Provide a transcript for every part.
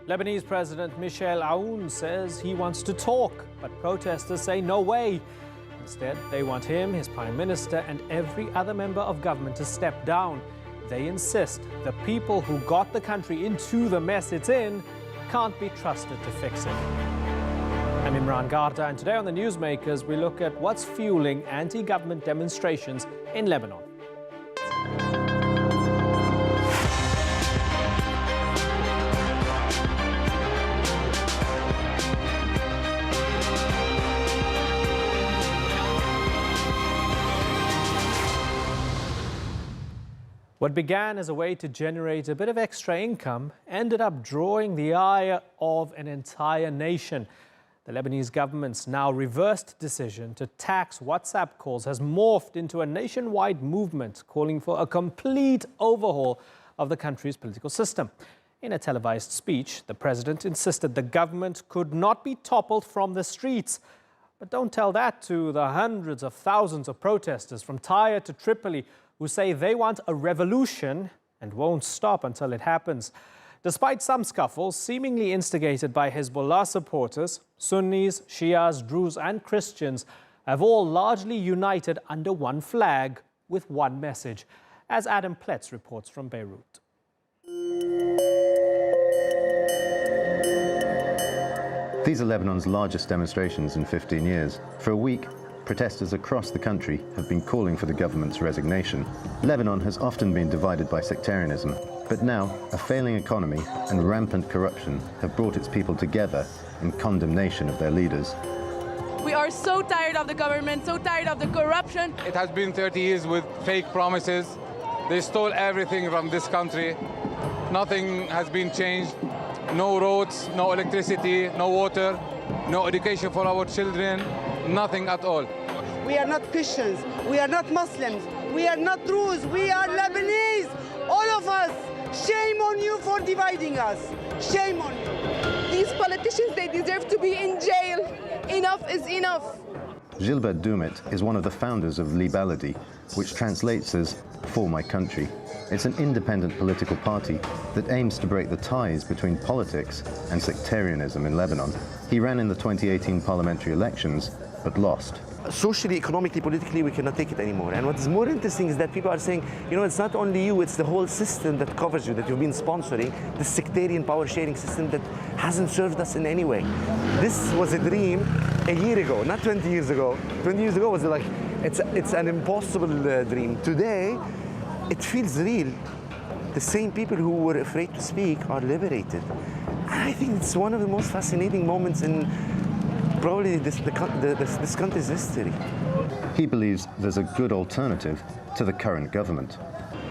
Lebanese President Michel Aoun says he wants to talk, but protesters say no way. Instead, they want him, his Prime Minister, and every other member of government to step down. They insist the people who got the country into the mess it's in can't be trusted to fix it. I'm Imran Garda, and today on the Newsmakers, we look at what's fueling anti-government demonstrations in Lebanon. What began as a way to generate a bit of extra income ended up drawing the ire of an entire nation. The Lebanese government's now reversed decision to tax WhatsApp calls has morphed into a nationwide movement calling for a complete overhaul of the country's political system. In a televised speech, the president insisted the government could not be toppled from the streets. But don't tell that to the hundreds of thousands of protesters from Tyre to Tripoli who say they want a revolution and won't stop until it happens. Despite some scuffles seemingly instigated by Hezbollah supporters, Sunnis, Shias, Druze and Christians have all largely united under one flag with one message, as Adam Pletz reports from Beirut. These are Lebanon's largest demonstrations in 15 years. For a week, protesters across the country have been calling for the government's resignation. Lebanon has often been divided by sectarianism, but now a failing economy and rampant corruption have brought its people together in condemnation of their leaders. We are so tired of the government, so tired of the corruption. It has been 30 years with fake promises. They stole everything from this country. Nothing has been changed. No roads, no electricity, no water, no education for our children, nothing at all. We are not Christians, we are not Muslims, we are not Druze, we are Lebanese, all of us. Shame on you for dividing us. Shame on you. These politicians, they deserve to be in jail. Enough is enough. Gilbert Doumit is one of the founders of Libaladi, which translates as For My Country. It's an independent political party that aims to break the ties between politics and sectarianism in Lebanon. He ran in the 2018 parliamentary elections, but lost. Socially, economically, politically, we cannot take it anymore. And what's more interesting is that people are saying, you know, it's not only you, it's the whole system that covers you, that you've been sponsoring, the sectarian power-sharing system that hasn't served us in any way. This was a dream a year ago, not 20 years ago. 20 years ago was like, it's an impossible dream. Today, it feels real. The same people who were afraid to speak are liberated. And I think it's one of the most fascinating moments in probably this country's history. He believes there's a good alternative to the current government.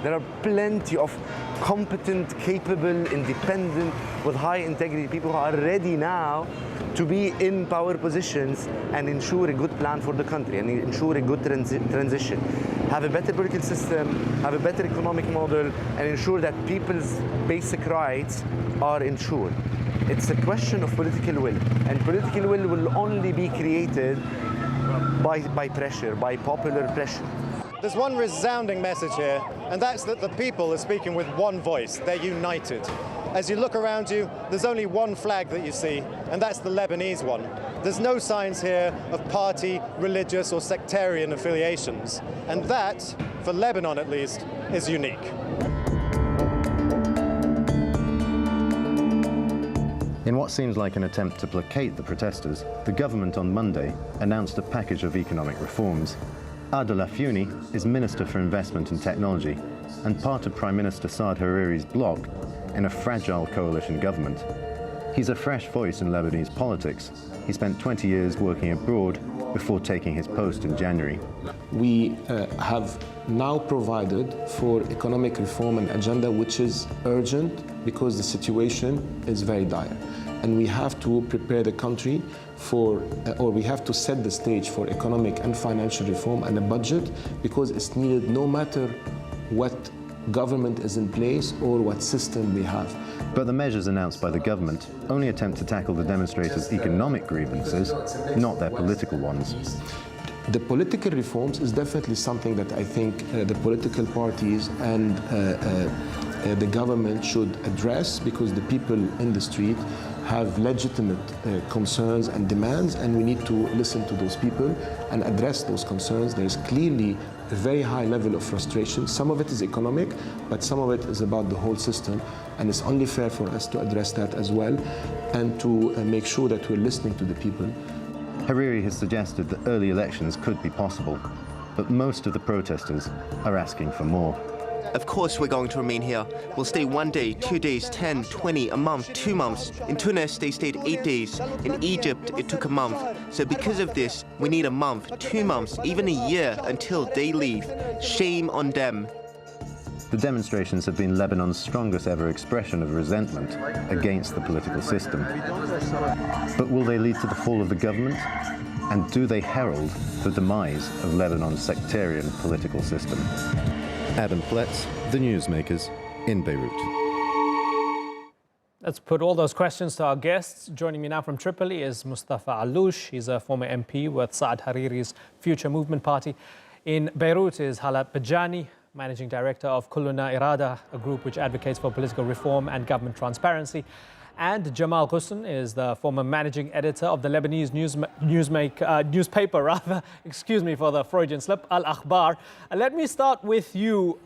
There are plenty of competent, capable, independent, with high integrity people who are ready now to be in power positions and ensure a good plan for the country and ensure a good transition. Have a better political system, have a better economic model, and ensure that people's basic rights are ensured. It's a question of political will, and political will only be created by pressure, by popular pressure. There's one resounding message here, and that's that the people are speaking with one voice. They're united. As you look around you, there's only one flag that you see, and that's the Lebanese one. There's no signs here of party, religious, or sectarian affiliations. And that, for Lebanon at least, is unique. In what seems like an attempt to placate the protesters, the government on Monday announced a package of economic reforms. Hala Bejjani is Minister for Investment and Technology and part of Prime Minister Saad Hariri's bloc in a fragile coalition government. He's a fresh voice in Lebanese politics. He spent 20 years working abroad before taking his post in January. We have now provided for economic reform and agenda which is urgent because the situation is very dire. And we have to prepare the country for, or we have to set the stage for economic and financial reform and a budget because it's needed no matter what government is in place or what system we have. But the measures announced by the government only attempt to tackle the demonstrators' economic grievances, not their political ones. The political reforms is definitely something that I think the political parties and the government should address, because the people in the street have legitimate concerns and demands, and we need to listen to those people and address those concerns. There is clearly a very high level of frustration. Some of it is economic, but some of it is about the whole system, and it's only fair for us to address that as well and to make sure that we're listening to the people. Hariri has suggested that early elections could be possible, but most of the protesters are asking for more. Of course we're going to remain here. We'll stay 1 day, 2 days, 10, 20, a month, 2 months. In Tunis, they stayed 8 days. In Egypt, it took a month. So because of this, we need a month, 2 months, even a year until they leave. Shame on them. The demonstrations have been Lebanon's strongest ever expression of resentment against the political system. But will they lead to the fall of the government? And do they herald the demise of Lebanon's sectarian political system? Adam Pletz, The Newsmakers, in Beirut. Let's put all those questions to our guests. Joining me now from Tripoli is Mustafa Allouch. He's a former MP with Saad Hariri's Future Movement Party. In Beirut is Hala Bejjani, Managing Director of Kulluna Irada, a group which advocates for political reform and government transparency. And Jamal Ghosn is the former managing editor of the Lebanese newspaper, excuse me for the Freudian slip, Al-Akhbar. Let me start with you,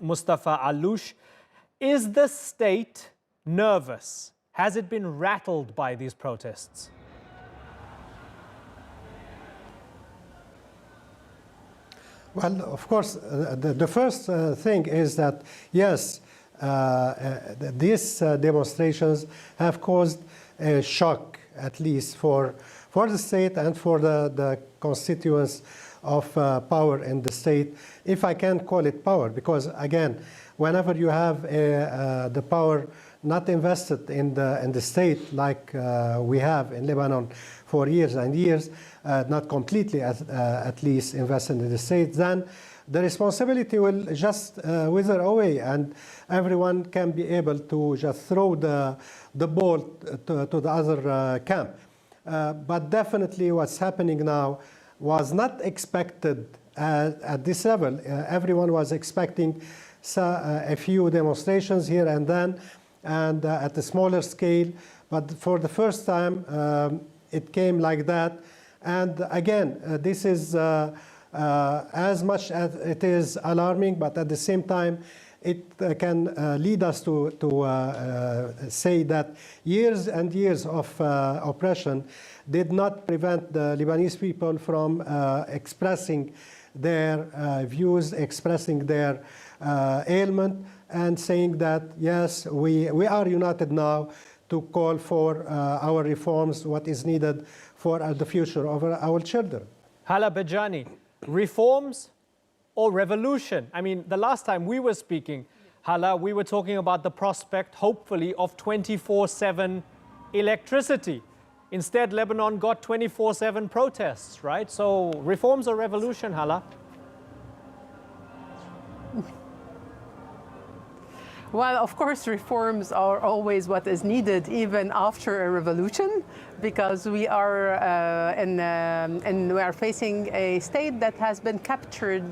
Mustafa Allouch. Is the state nervous? Has it been rattled by these protests? Well, of course, the first thing is that, yes, these demonstrations have caused a shock, at least for the state and for the constituents of power in the state, if I can call it power, because again, whenever you have the power not invested in the state like we have in Lebanon for years and years, not completely at least invested in the state, then the responsibility will just wither away, and everyone can be able to just throw the ball to the other camp. But definitely what's happening now was not expected at this level. Everyone was expecting a few demonstrations here and then, and at a smaller scale. But for the first time, it came like that. And again, this is as much as it is alarming, but at the same time, it can lead us to say that years and years of oppression did not prevent the Lebanese people from expressing their views, expressing their ailment, and saying that, yes, we are united now to call for our reforms, what is needed for the future of our children. Hala Bejjani, reforms or revolution? I mean, the last time we were speaking, Hala, we were talking about the prospect, hopefully, of 24/7 electricity. Instead, Lebanon got 24/7 protests, right? So reforms or revolution, Hala? Well, of course, reforms are always what is needed, even after a revolution, because we are we are facing a state that has been captured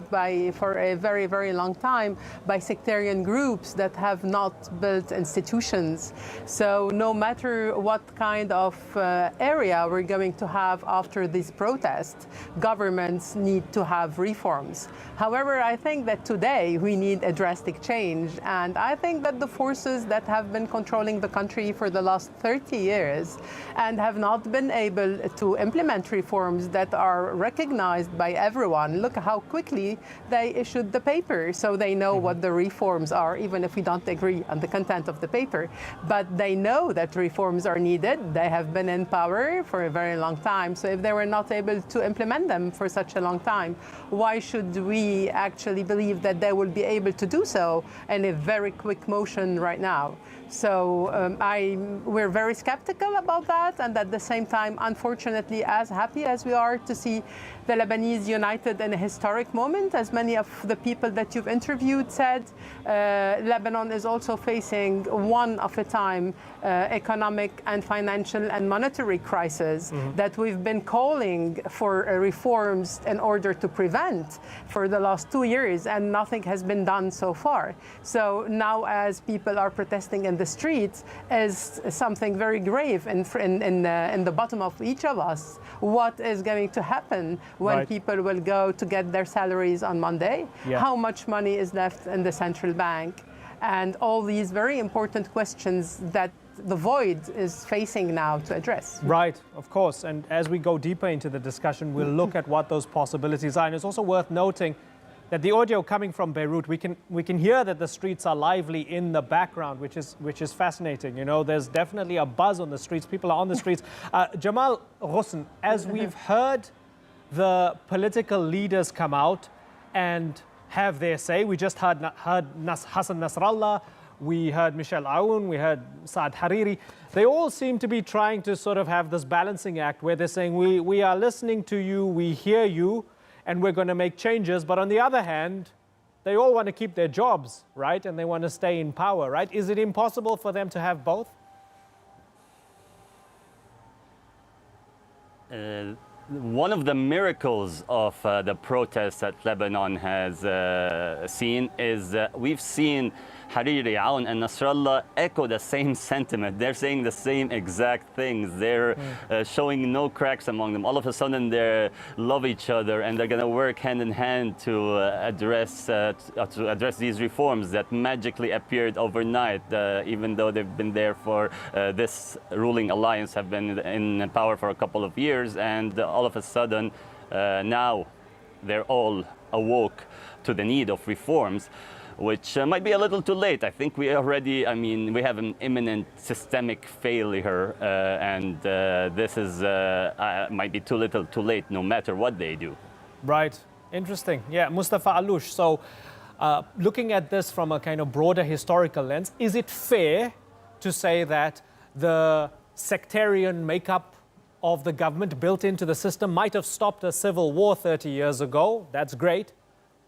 for a very, very long time by sectarian groups that have not built institutions. So no matter what kind of area we're going to have after this protest, governments need to have reforms. However, I think that today we need a drastic change, and I think that the forces that have been controlling the country for the last 30 years and have not been able to implement reforms that are recognized by everyone. Look how quickly they issued the paper, so they know what the reforms are, even if we don't agree on the content of the paper. But they know that reforms are needed. They have been in power for a very long time, so if they were not able to implement them for such a long time, why should we actually believe that they will be able to do so in a very quick motion right now? So we're very skeptical about that, and that at the same time, unfortunately, as happy as we are to see the Lebanese united in a historic moment, as many of the people that you've interviewed said, Lebanon is also facing one of a time economic and financial and monetary crisis that we've been calling for reforms in order to prevent for the last 2 years, and nothing has been done so far. So now, as people are protesting in the streets, is something very grave in the bottom of each of us. What is going to happen when people will go to get their salaries on Monday? Yeah. How much money is left in the central bank? And all these very important questions that the void is facing now to address. Right, of course. And as we go deeper into the discussion, we'll look at what those possibilities are. And it's also worth noting that the audio coming from Beirut, we can hear that the streets are lively in the background, which is fascinating. You know, there's definitely a buzz on the streets. People are on the streets. Jamal Ghosn, as we've heard the political leaders come out and have their say, we just heard Hassan Nasrallah, we heard Michel Aoun, we heard Saad Hariri. They all seem to be trying to sort of have this balancing act where they're saying, we are listening to you, we hear you, and we're going to make changes. But on the other hand, they all want to keep their jobs, right? And they want to stay in power, right? Is it impossible for them to have both? One of the miracles of the protests that Lebanon has seen is we've seen Hariri, Aoun, and Nasrallah echo the same sentiment. They're saying the same exact things. They're showing no cracks among them. All of a sudden, they love each other, and they're going to work hand in hand to address these reforms that magically appeared overnight, even though they've been there for this ruling alliance have been in power for a couple of years, and all of a sudden, now they're all awoke to the need of reforms, which might be a little too late. I think we already, we have an imminent systemic failure, and this is might be too little too late, no matter what they do. Right, interesting. Yeah, Mustafa Allouch. So looking at this from a kind of broader historical lens, is it fair to say that the sectarian makeup of the government built into the system might have stopped a civil war 30 years ago? That's great.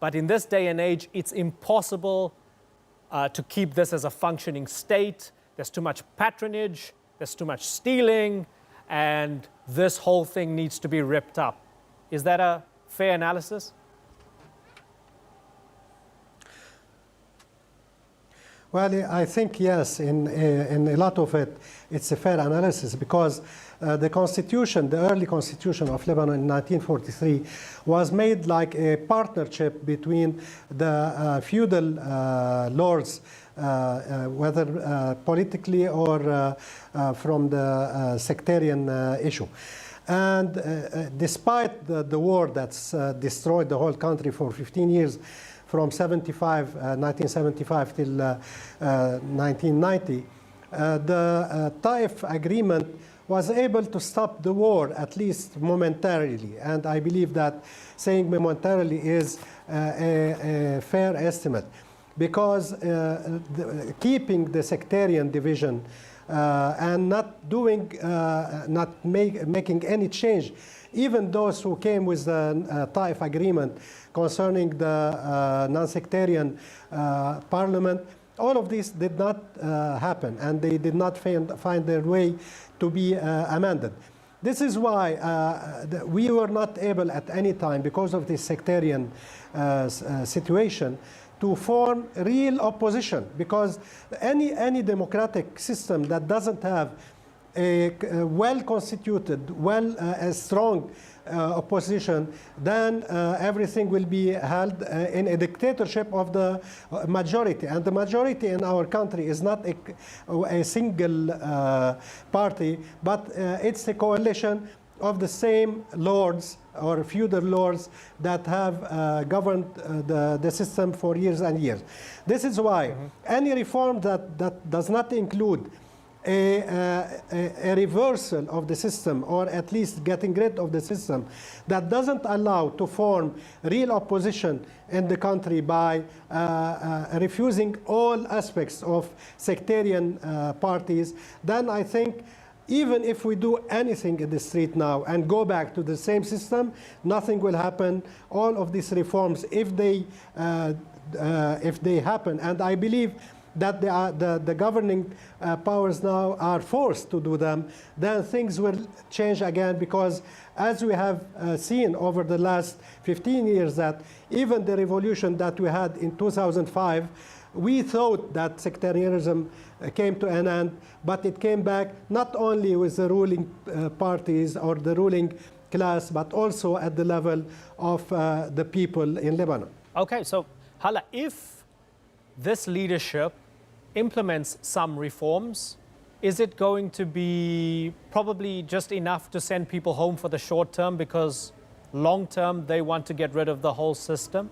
But in this day and age, it's impossible to keep this as a functioning state. There's too much patronage, there's too much stealing, and this whole thing needs to be ripped up. Is that a fair analysis? Well, I think yes, in a lot of it, it's a fair analysis, because the constitution, the early constitution of Lebanon in 1943, was made like a partnership between the feudal lords, whether politically or from the sectarian issue. And despite the war that's destroyed the whole country for 15 years, from 1975 till 1990, the Taif agreement was able to stop the war, at least momentarily. And I believe that saying momentarily is a fair estimate, because keeping the sectarian division and not making any change, even those who came with the Taif agreement concerning the non-sectarian parliament, all of this did not happen, and they did not find their way to be amended. This is why we were not able at any time, because of this sectarian situation, to form real opposition, because any democratic system that doesn't have a well-constituted, a strong opposition, then everything will be held in a dictatorship of the majority. And the majority in our country is not a single party, but it's a coalition of the same lords or feudal lords that have governed the system for years and years. This is why any reform that does not include a reversal of the system, or at least getting rid of the system, that doesn't allow to form real opposition in the country by refusing all aspects of sectarian parties, then I think even if we do anything in the street now and go back to the same system, nothing will happen. All of these reforms, if they happen, and I believe that the governing powers now are forced to do them, then things will change again, because as we have seen over the last 15 years, that even the revolution that we had in 2005, we thought that sectarianism came to an end, but it came back not only with the ruling parties or the ruling class, but also at the level of the people in Lebanon. Okay, so Hala, if this leadership implements some reforms, is it going to be probably just enough to send people home for the short term, because long term they want to get rid of the whole system?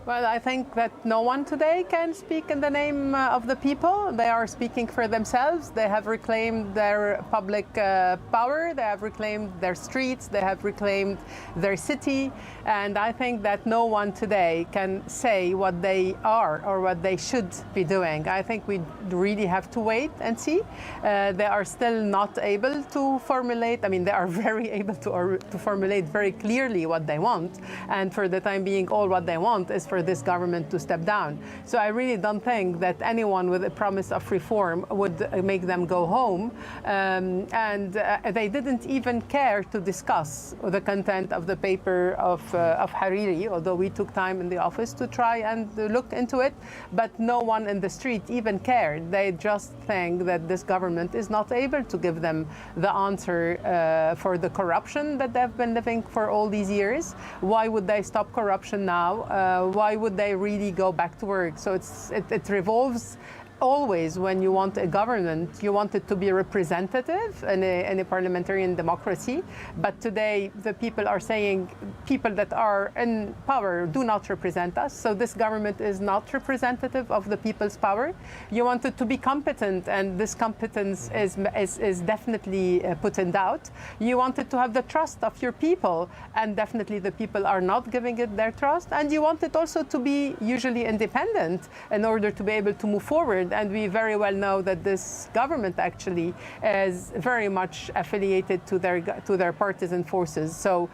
Well, I think that no one today can speak in the name of the people. They are speaking for themselves. They have reclaimed their public power. They have reclaimed their streets. They have reclaimed their city. And I think that no one today can say what they are or what they should be doing. I think we really have to wait and see. They are still not able to formulate. I mean, they are very able to formulate very clearly what they want. And for the time being, all what they want is for this government to step down. So I really don't think that anyone with a promise of reform would make them go home. They didn't even care to discuss the content of the paper of Hariri, although we took time in the office to try and look into it. But no one in the street even cared. They just think that this government is not able to give them the answer for the corruption that they've been living for all these years. Why would they stop corruption now? Why would they really go back to work? So it revolves always, when you want a government, you want it to be representative in a parliamentarian democracy. But today, the people are saying people that are in power do not represent us. So this government is not representative of the people's power. You want it to be competent, and this competence is definitely put in doubt. You want it to have the trust of your people, and definitely the people are not giving it their trust. And you want it also to be usually independent in order to be able to move forward. And we very well know that this government actually is very much affiliated to their partisan forces. So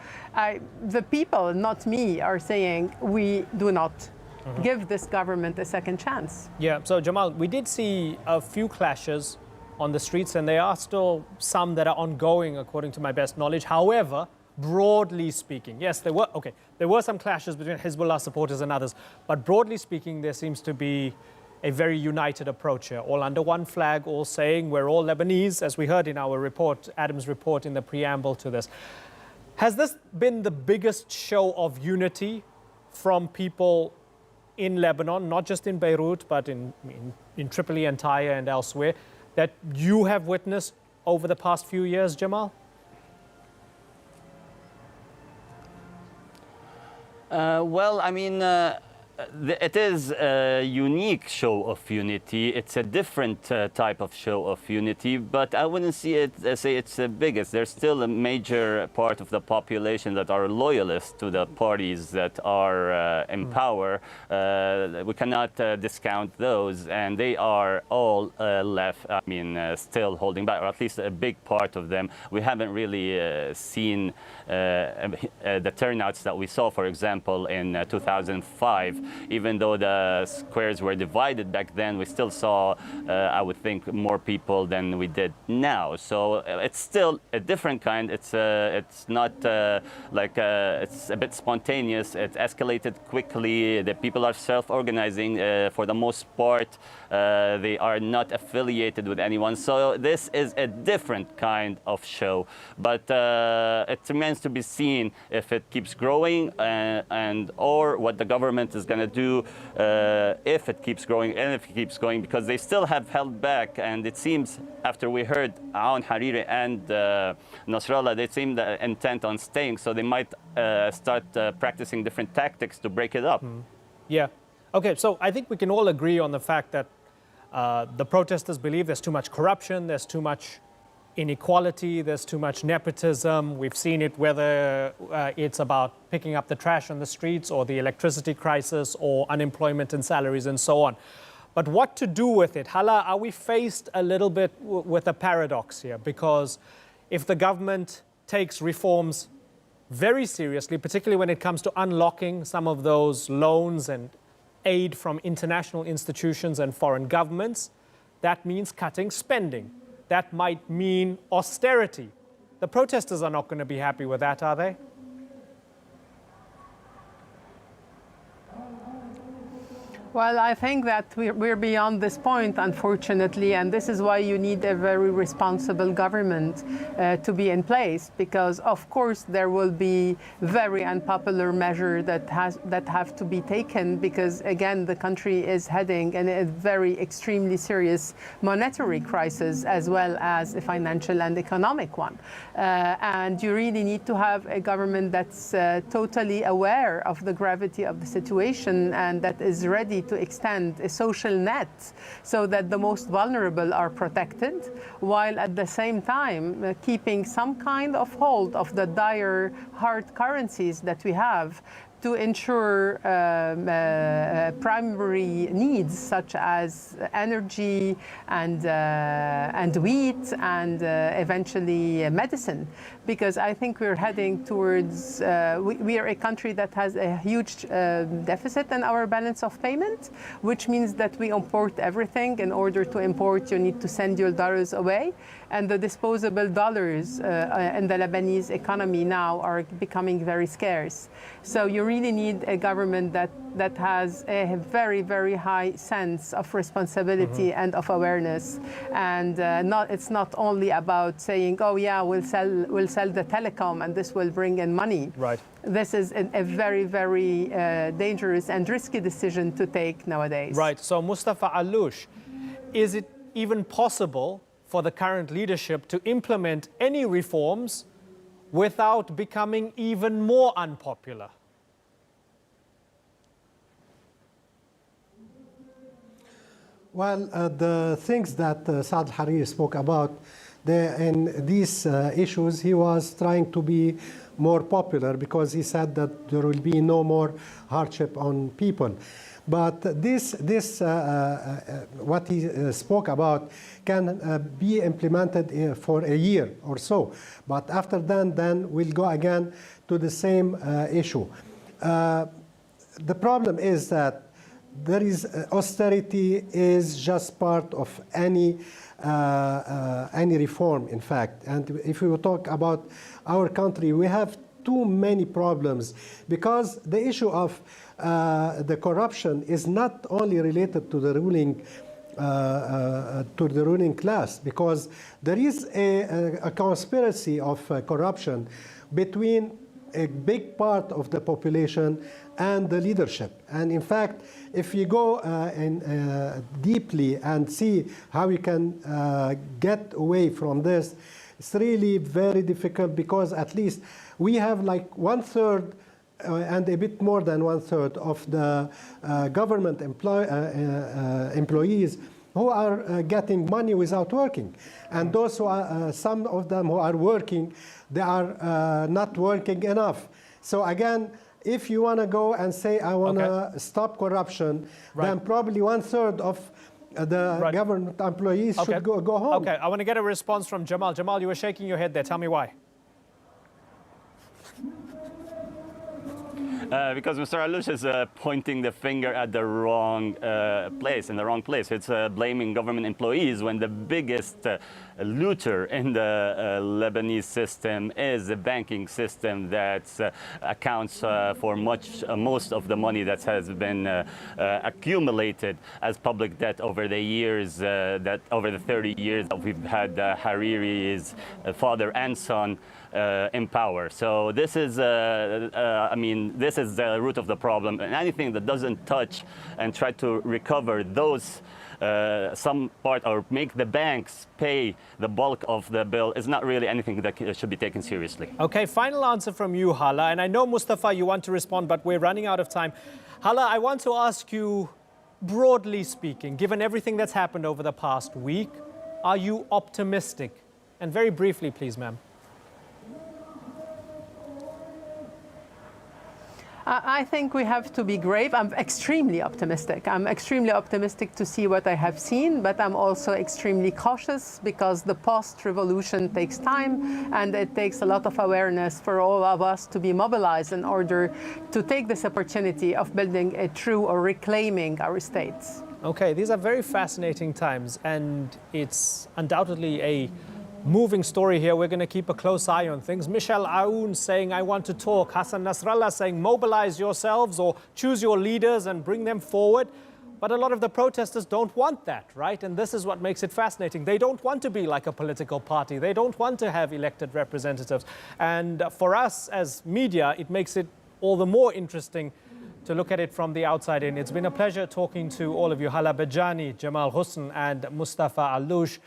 the people, not me, are saying we do not give this government a second chance. Yeah, so Jamal, we did see a few clashes on the streets, and there are still some that are ongoing, according to my best knowledge. However, broadly speaking, yes, there were some clashes between Hezbollah supporters and others, but broadly speaking, there seems to be a very united approach here, all under one flag, all saying we're all Lebanese, as we heard in our report, Adam's report in the preamble to this. Has this been the biggest show of unity from people in Lebanon, not just in Beirut, but in Tripoli and Tyre and elsewhere, that you have witnessed over the past few years, Jamal? Well, I mean, it is a unique show of unity. It's a different type of show of unity, but I wouldn't say it's the biggest. There's still a major part of the population that are loyalists to the parties that are in power. We cannot discount those, and they are all left, I mean, still holding back, or at least a big part of them. We haven't really seen the turnouts that we saw, for example, in 2005. Even though the squares were divided back then, we still saw, I would think, more people than we did now. So it's still a different kind. It's not it's a bit spontaneous. It escalated quickly. The people are self-organizing for the most part. They are not affiliated with anyone. So this is a different kind of show. But it remains to be seen if it keeps growing or what the government is going to do if it keeps growing and if it keeps going, because they still have held back. And it seems, after we heard Aoun, Hariri and Nasrallah, they seem intent on staying. So they might start practicing different tactics to break it up. Yeah. Okay, so I think we can all agree on the fact that the protesters believe there's too much corruption, there's too much inequality, there's too much nepotism. We've seen it whether it's about picking up the trash on the streets or the electricity crisis or unemployment and salaries and so on. But what to do with it? Hala, are we faced a little bit with a paradox here? Because if the government takes reforms very seriously, particularly when it comes to unlocking some of those loans and aid from international institutions and foreign governments, that means cutting spending. That might mean austerity. The protesters are not going to be happy with that, are they? Well, I think that we're beyond this point, unfortunately, and this is why you need a very responsible government to be in place, because of course there will be very unpopular measures that have to be taken, because again the country is heading in a very extremely serious monetary crisis as well as a financial and economic one, and you really need to have a government that's totally aware of the gravity of the situation and that is ready to extend a social net so that the most vulnerable are protected, while at the same time keeping some kind of hold of the dire hard currencies that we have to ensure primary needs such as energy and wheat and eventually medicine. Because I think we're heading towards, we are a country that has a huge deficit in our balance of payment, which means that we import everything. In order to import, you need to send your dollars away. And the disposable dollars in the Lebanese economy now are becoming very scarce. So you really need a government that has a very, very high sense of responsibility and of awareness. And it's not only about saying, oh yeah, we'll sell the telecom and this will bring in money. Right. This is a very, very dangerous and risky decision to take nowadays. Right. So Mustafa Allouch, is it even possible for the current leadership to implement any reforms without becoming even more unpopular? Well, the things that Saad Hariri spoke about, in these issues, he was trying to be more popular because he said that there will be no more hardship on people. But what he spoke about can be implemented for a year or so. But after then we'll go again to the same issue. The problem is that there is austerity is just part of any reform, in fact. And if we talk about our country, we have too many problems because the issue of the corruption is not only related to the ruling class, because there is a conspiracy of corruption between a big part of the population and the leadership. And in fact, if you go deeply and see how we can get away from this, it's really very difficult, because at least we have like 1/3 and a bit more than 1/3 of the government employees who are getting money without working. And those who are, some of them who are working, they are not working enough. So again, if you want to go and say, I want to stop corruption, then probably 1/3 of the government employees should go home. Okay, I want to get a response from Jamal. Jamal, you were shaking your head there. Tell me why. Because Mr. Allouch is pointing the finger at the wrong place, in the wrong place. It's blaming government employees when the biggest looter in the Lebanese system is the banking system that accounts for most of the money that has been accumulated as public debt over the years, over the 30 years that we've had Hariri's father and son in power. So this is, this is the root of the problem. And anything that doesn't touch and try to recover those some part or make the banks pay the bulk of the bill is not really anything that should be taken seriously. Okay, final answer from you, Hala. And I know, Mustafa, you want to respond, but we're running out of time. Hala, I want to ask you, broadly speaking, given everything that's happened over the past week, are you optimistic? And very briefly, please, ma'am. I think we have to be brave. I'm extremely optimistic. I'm extremely optimistic to see what I have seen, but I'm also extremely cautious because the post-revolution takes time and it takes a lot of awareness for all of us to be mobilized in order to take this opportunity of building a true or reclaiming our states. Okay, these are very fascinating times, and it's undoubtedly a moving story here. We're going to keep a close eye on things. Michel Aoun saying, I want to talk. Hassan Nasrallah saying, mobilize yourselves or choose your leaders and bring them forward. But a lot of the protesters don't want that, right? And this is what makes it fascinating. They don't want to be like a political party. They don't want to have elected representatives. And for us as media, it makes it all the more interesting to look at it from the outside in. It's been a pleasure talking to all of you. Hala Bejjani, Jamal Ghosn and Mustafa Allouch.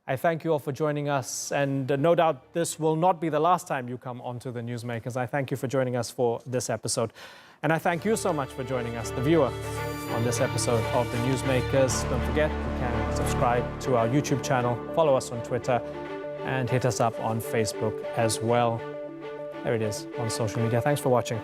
I thank you all for joining us, and no doubt this will not be the last time you come onto the Newsmakers. I thank you for joining us for this episode. And I thank you so much for joining us, the viewer, on this episode of the Newsmakers. Don't forget, you can subscribe to our YouTube channel, follow us on Twitter, and hit us up on Facebook as well. There it is on social media. Thanks for watching.